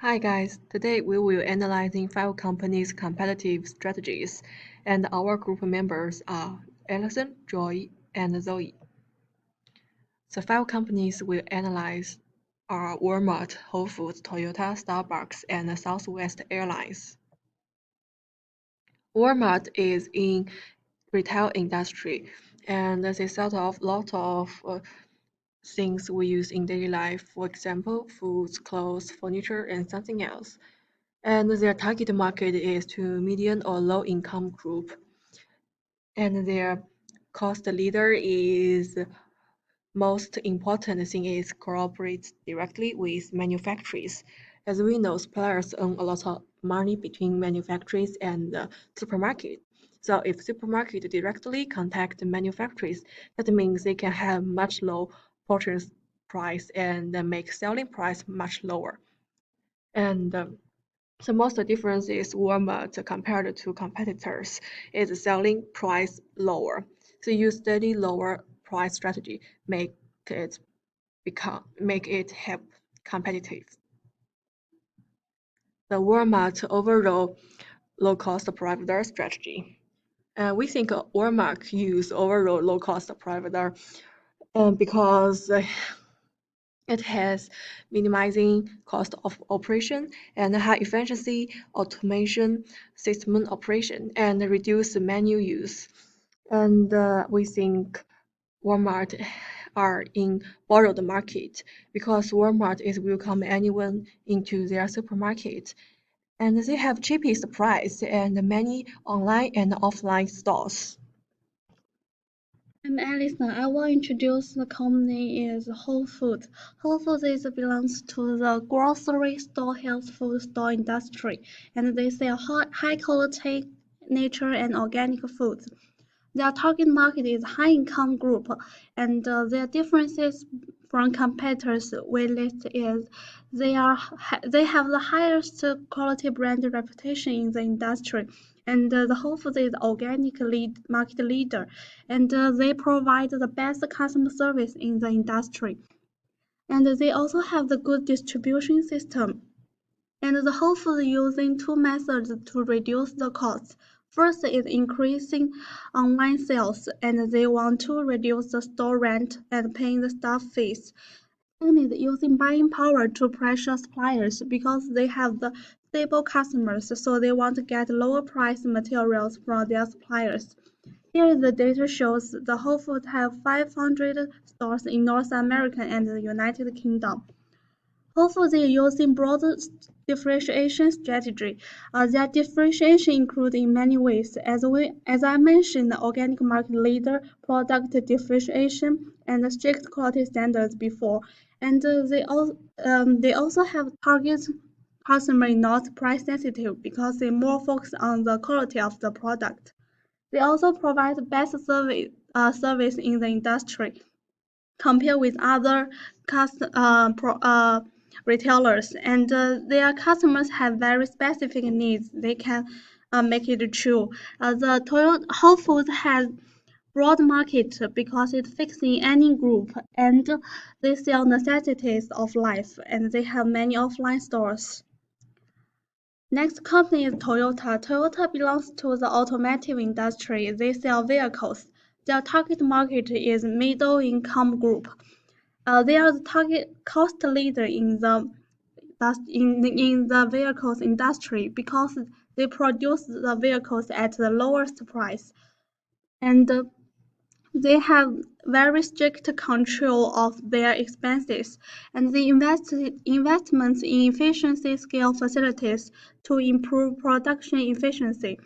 Hi guys, today we will analyzing 5 companies' competitive strategies, and our group members are Alison, Joy, and Zoe. The 5 companies we'll analyze are Walmart, Whole Foods, Toyota, Starbucks, and Southwest Airlines. Walmart is in retail industry, and they sell off lot of things we use in daily life. For example, foods, clothes, furniture, and something else. And their target market is to median or low income group. And their cost leader is most important thing is cooperate directly with manufacturers. As we know, suppliers earn a lot of money between manufacturers and supermarket. So if supermarket directly contact the manufacturers, that means they can have much low purchase price and make selling price much lower. And the most difference is Walmart compared to competitors is selling price lower. So use steady lower price strategy it make it help competitive. The Walmart overall low cost provider strategy. We think Walmart use overall low cost provider because it has minimizing cost of operation and high efficiency automation system operation and reduce menu use. And we think Walmart are in borrowed market because Walmart is welcome anyone into their supermarket. And they have cheapest price and many online and offline stores. I'm Alison. I will introduce the company is Whole Foods. Whole Foods belongs to the grocery store health food store industry, and they sell high quality nature and organic foods. Their target market is high income group, and their differences from competitors we list is they have the highest quality brand reputation in the industry, and the Whole Foods is organic market leader, and they provide the best customer service in the industry, and they also have the good distribution system. And the Whole Foods using two methods to reduce the costs. First is increasing online sales, and they want to reduce the store rent and paying the staff fees. Second is using buying power to pressure suppliers because they have the stable customers, so they want to get lower price materials from their suppliers. Here the data shows the Whole Foods have 500 stores in North America and the United Kingdom. Whole Foods is using broad differentiation strategy. Their differentiation includes in many ways, as I mentioned, the organic market leader, product differentiation, and strict quality standards before. And they also have target customer not price sensitive because they more focus on the quality of the product. They also provide best service in the industry compared with other retailers, and their customers have very specific needs. They can make it true. The Toyota Whole Foods has broad market because it fits in any group, and they sell necessities of life, and they have many offline stores. Next company is Toyota. Toyota belongs to the automotive industry. They sell vehicles. Their target market is middle income group. They are the target cost leader in the vehicles industry because they produce the vehicles at the lowest price, and they have very strict control of their expenses, and they investments in efficiency scale facilities to improve production efficiency.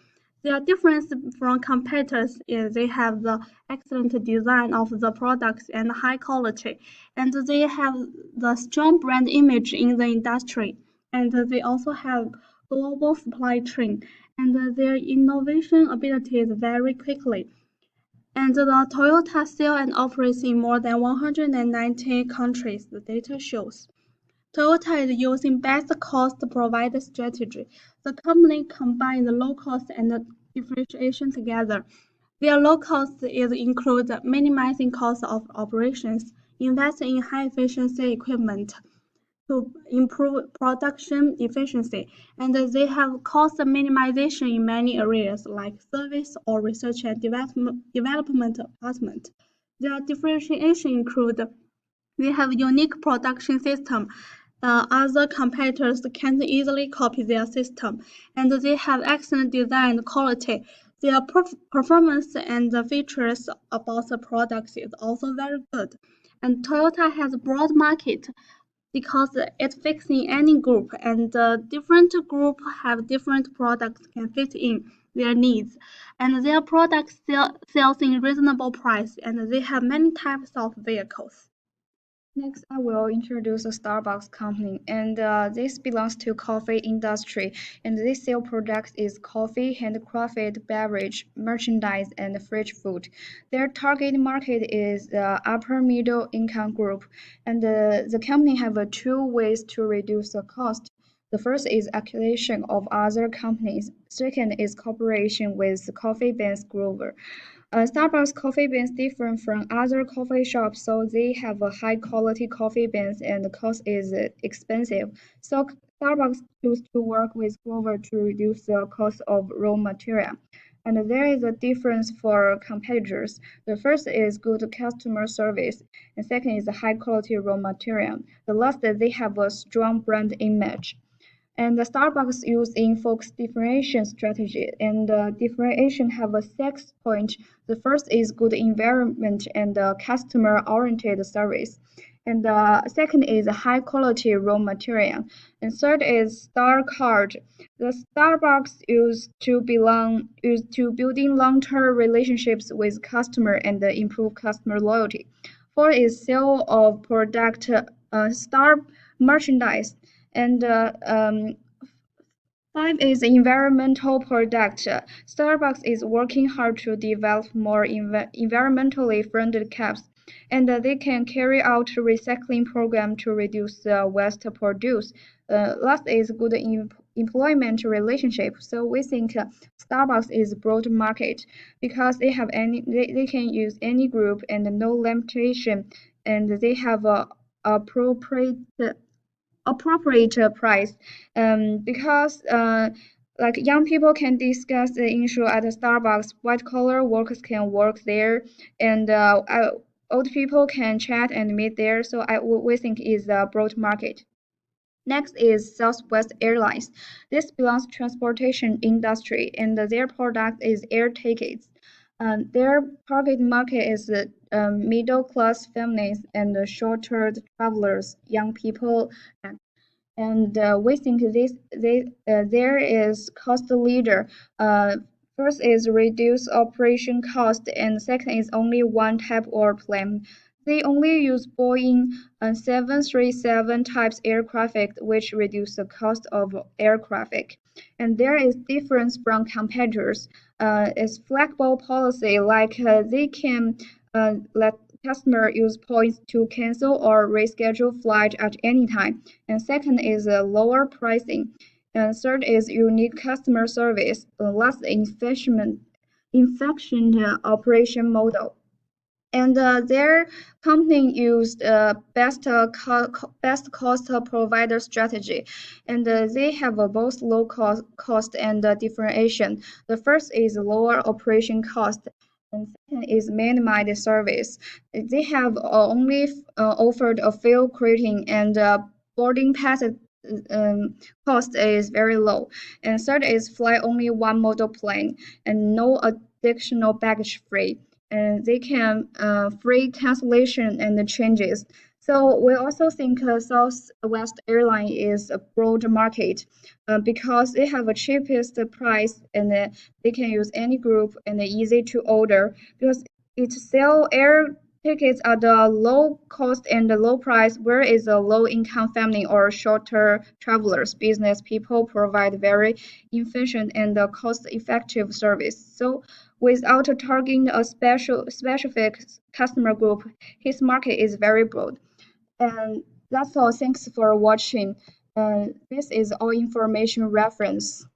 Their difference from competitors is they have the excellent design of the products and high quality, and they have the strong brand image in the industry, and they also have global supply chain, and their innovation ability is very quickly. And the Toyota sell and operates in more than 190 countries, the data shows. Toyota is using best cost provider strategy. The company combines the low cost and the differentiation together. Their low cost is include minimizing cost of operations, investing in high efficiency equipment, to improve production efficiency, and they have cost minimization in many areas like service or research and development department. Their differentiation include they have unique production system. Other competitors can't easily copy their system, and they have excellent design quality. Their performance and the features about the products is also very good. And Toyota has a broad market because it fits in any group, and different group have different products can fit in their needs, and their products sells in reasonable price, and they have many types of vehicles. Next, I will introduce a Starbucks company, and this belongs to coffee industry, and they sell products is coffee, handcrafted beverage, merchandise, and fresh food. Their target market is the upper middle income group, and the company have two ways to reduce the cost. The first is acquisition of other companies. Second is cooperation with Coffee Beans Grover. Starbucks coffee beans differ from other coffee shops, so they have a high quality coffee beans and the cost is expensive. So Starbucks choose to work with Grover to reduce the cost of raw material. And there is a difference for competitors. The first is good customer service, and second is high quality raw material. The last, they have a strong brand image. And the Starbucks use in focus differentiation strategy, and differentiation have a 6 point. The first is good environment and customer-oriented service. And the second is high quality raw material. And third is Star Card. The Starbucks used to building long-term relationships with customer and improve customer loyalty. Fourth is sale of product star merchandise. And five is environmental product. Starbucks is working hard to develop more environmentally friendly cups, and they can carry out a recycling program to reduce the waste produced. Last is good employment relationship. So we think Starbucks is broad market because they can use any group and no limitation, and they have a appropriate price, because like young people can discuss the issue at Starbucks, white collar workers can work there, and old people can chat and meet there. So we think is a broad market. Next is Southwest Airlines. This belongs to transportation industry, and their product is air tickets. Their target market is middle-class families and shorter travelers, young people, and we think there is cost leader. First is reduce operation cost, and second is only one type or plane. They only use Boeing 737 types aircraft, which reduce the cost of aircraft. And there is difference from competitors. It's flexible policy, like they can let customer use points to cancel or reschedule flight at any time. And second is lower pricing. And third is unique customer service. Last, infection operation model. And their company used best cost provider strategy, and they have both low cost and differentiation. The first is lower operation cost, and second is minimized service. They have only offered a few creating, and boarding pass cost is very low. And third is fly only one model plane and no additional baggage free, and they can free cancellation and changes. So we also think Southwest Airline is a broad market because they have a cheapest price, and they can use any group and easy to order because it sell air tickets at a low cost and a low price, whereas a low income family or shorter travelers, business people provide very efficient and cost effective service. So without targeting a specific customer group, his market is very broad. And that's all. Thanks for watching. This is all information reference.